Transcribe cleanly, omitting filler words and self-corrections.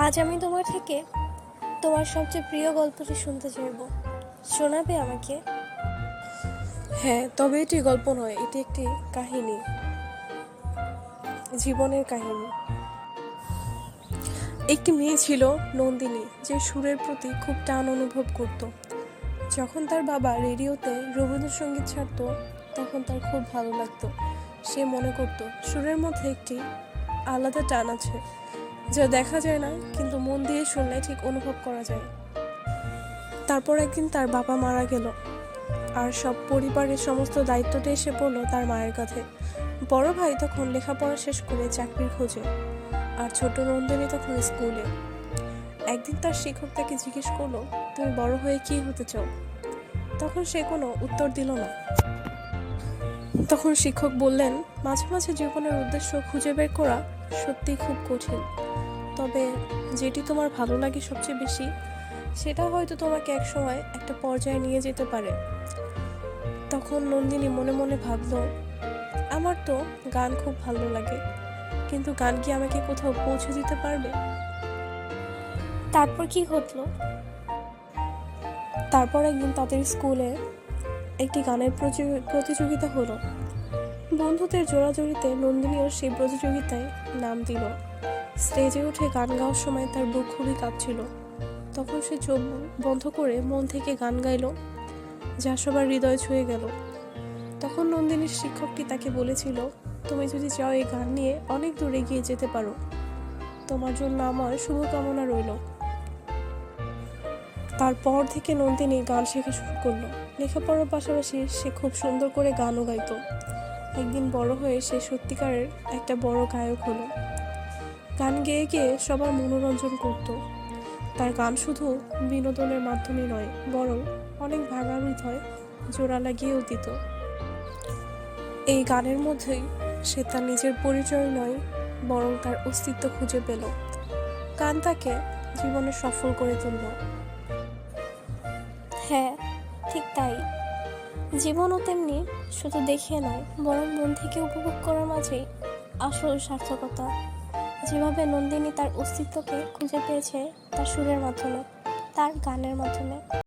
আজ আমি তোমার থেকে তোমার সবচেয়ে প্রিয় গল্পটি শুনতে চাইব। শোনাবে আমাকে? হ্যাঁ, তবে এটি গল্প নয়, এটি একটি কাহিনী, জীবনের কাহিনী। একটি মেয়ে ছিল নন্দিনী, যে সুরের প্রতি খুব টান অনুভব করত। যখন তার বাবা রেডিওতে রবীন্দ্রসঙ্গীত ছাড়ত, তখন তার খুব ভালো লাগতো। সে মনে করত সুরের মধ্যে একটি আলাদা টান আছে, যা দেখা যায় না, কিন্তু মন দিয়ে শুনলে ঠিক অনুভব করা যায়। তারপর একদিন তার বাবা মারা গেল, আর সব পরিবারের সমস্ত দায়িত্বটা এসে পড়লো তার মায়ের কাঁধে। বড় ভাই তখন লেখাপড়া শেষ করে চাকরির খোঁজে, আর ছোট নন্দিনী তখন স্কুলে। একদিন তার শিক্ষক তাকে জিজ্ঞেস করলো, তুমি বড় হয়ে কি হতে চাও? তখন সে কোনো উত্তর দিল না। তখন শিক্ষক বললেন, মাঝে মাঝে জীবনের উদ্দেশ্য খুঁজে বের করা সত্যিই খুব কঠিন, তবে যেটি তোমার ভালো লাগে সবচেয়ে বেশি, সেটা হয়তো তোমাকে একসময় একটা পর্যায়ে নিয়ে যেতে পারে। তখন নন্দিনী মনে মনে ভাবল, আমার তো গান খুব ভালো লাগে, কিন্তু গান কি আমাকে কোথাও পৌঁছে দিতে পারবে? তারপর কি ঘটলো? তারপর একদিন তাদের স্কুলে একটি গানের প্রতিযোগিতা হলো। বন্ধুদের জোড়াজড়িতে নন্দিনীও সেই প্রতিযোগিতায় নাম দিল। স্টেজে উঠে গান গাওয়ার সময় তার বুক খুবই কাঁপছিল। তখন সে চোখ বন্ধ করে মন থেকে গান গাইল, যা সবার হৃদয় ছুঁয়ে গেল। তখন নন্দিনীর শিক্ষকটি তাকে বলেছিল, তুমি যদি চাও এই গান নিয়ে অনেক দূর এগিয়ে যেতে পারো, তোমার জন্য আমার শুভকামনা রইল। তারপর থেকে নন্দিনী গান শেখা শুরু করলো। লেখাপড়ার পাশাপাশি সে খুব সুন্দর করে গানও গাইতো। একদিন বড় হয়ে সে সত্যিকারের একটা বড় গায়ক হলো। গান গেয়ে গেয়ে সবার মনোরঞ্জন করত। তার গান শুধু বিনোদনের মাধ্যমে নয়, বরং অনেক ভাঙা হৃদয় জোড়া লাগিয়েও দিত। এই গানের মধ্যেই সে তার নিজের পরিচয় নয়, বরং তার অস্তিত্ব খুঁজে পেল। গান তাকে জীবনে সফল করে তুলল। হ্যাঁ, ঠিক তাই। জীবনও তেমনি শুধু দেখে নয়, বরং মন থেকে উপভোগ করার মাঝেই আসল সার্থকতা। যেভাবে নন্দিনী তার অস্তিত্বকে খুঁজে পেয়েছে তার সুরের মাধ্যমে, তার গানের মাধ্যমে।